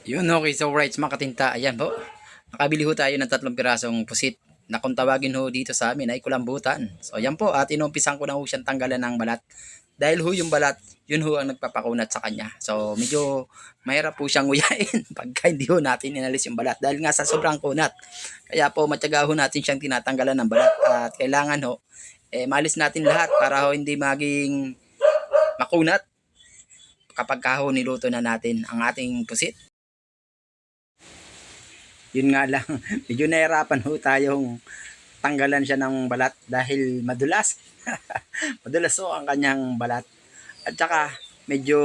Yun, okay. So, right, mga katinta. Ayan po. Nakabili ho tayo ng 3 pirasong pusit na kung tawagin ho dito sa amin ay kulambutan. So, ayan po. At inumpisan ko na ho siyang tanggalan ng balat. Dahil ho yung balat, yun ho ang nagpapakunat sa kanya. So, medyo mahirap po siyang nguyain pagka hindi ho natin inalis yung balat. Dahil nga sa sobrang kunat. Kaya po, matyaga ho natin siyang tinatanggalan ng balat. At kailangan ho, maalis natin lahat para ho hindi maging makunat kapag ka ho niluto na natin ang ating pusit. Yun nga lang, medyo nahirapan ho tayong tanggalan siya ng balat dahil madulas. Madulas ho ang kanyang balat. At saka medyo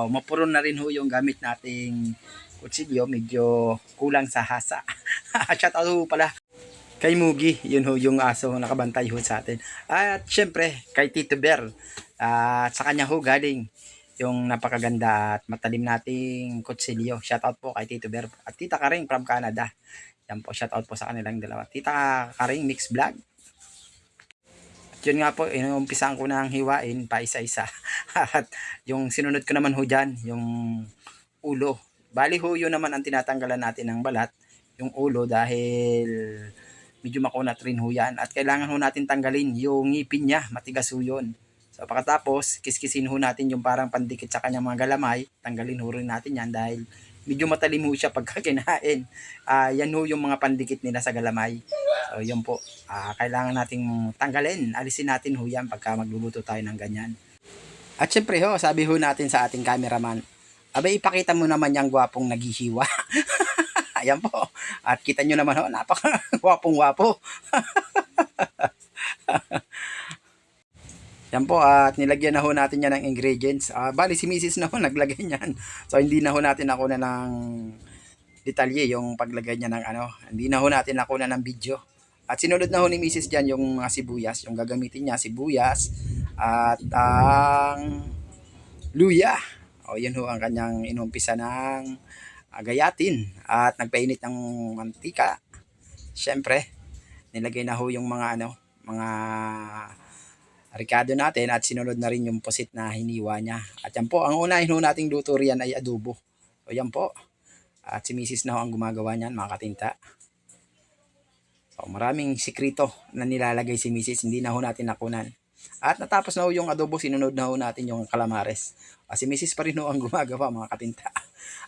mapuron na rin ho yung gamit nating kutsilyo, medyo kulang sa hasa. Shout out ho pala kay Mugi, yun ho yung aso nakabantay ho sa atin. At syempre kay Tito Bear, at sa kanya ho galing yung napakaganda at matalim nating kutsilyo. Shoutout po kay Tito Bear at Tita Karing from Canada. Yan po, shoutout po sa kanilang dalawa. Tita Karing Mix Vlog. At yun nga po, inumpisan ko na ang hiwain pa isa-isa. At yung sinunod ko naman ho dyan, yung ulo. Bali ho yun naman ang tinatanggalan natin ng balat, yung ulo, dahil medyo makunat rin ho yan. At kailangan ho natin tanggalin yung ngipin niya, matigas ho yun. So pagkatapos, kiskisin ho natin yung parang pandikit sa kanyang mga galamay. Tanggalin ho rin natin yan dahil medyo matalim ho siya pagka kinain. Yan ho yung mga pandikit nila sa galamay. So yun po, kailangan nating tanggalin. Alisin natin ho yan pagka magluluto tayo ng ganyan. At syempre ho, sabi ho natin sa ating cameraman, abay ipakita mo naman yung gwapong naghihiwa. Ayan po. At kita nyo naman ho, napaka gwapong-gwapo. Yan po, at nilagyan na ho natin yan ng ingredients. Bali si Mrs. na ho naglagay niyan. So hindi na ho natin nakuna ng detalye yung paglagay niya ng ano. Hindi na ho natin nakuna ng video. At sinunod na ho ni Mrs. dyan yung mga sibuyas. Yung gagamitin niya, sibuyas at ang luya. O yan ho ang kanyang inumpisa ng gayatin. At nagpainit ng mantika. Siyempre, nilagay na ho yung mga ano, mga ricado natin at sinunod na rin yung pusit na hiniwa niya. At yan po, ang unahin ho nating luto riyan ay adobo. So yan po. At si Mrs. na ho ang gumagawa niyan, mga katinta. So maraming sikrito na nilalagay si Mrs. Hindi na ho natin nakunan. At natapos na ho yung adobo, sinunod na ho natin yung calamares. Si Mrs. pa rin ho ang gumagawa, mga katinta.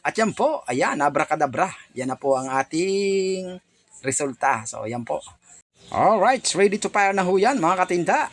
At yan po, ayan, abracadabra. Yan na po ang ating resulta. So yan po. Alright, ready to fire na ho yan, mga katinta.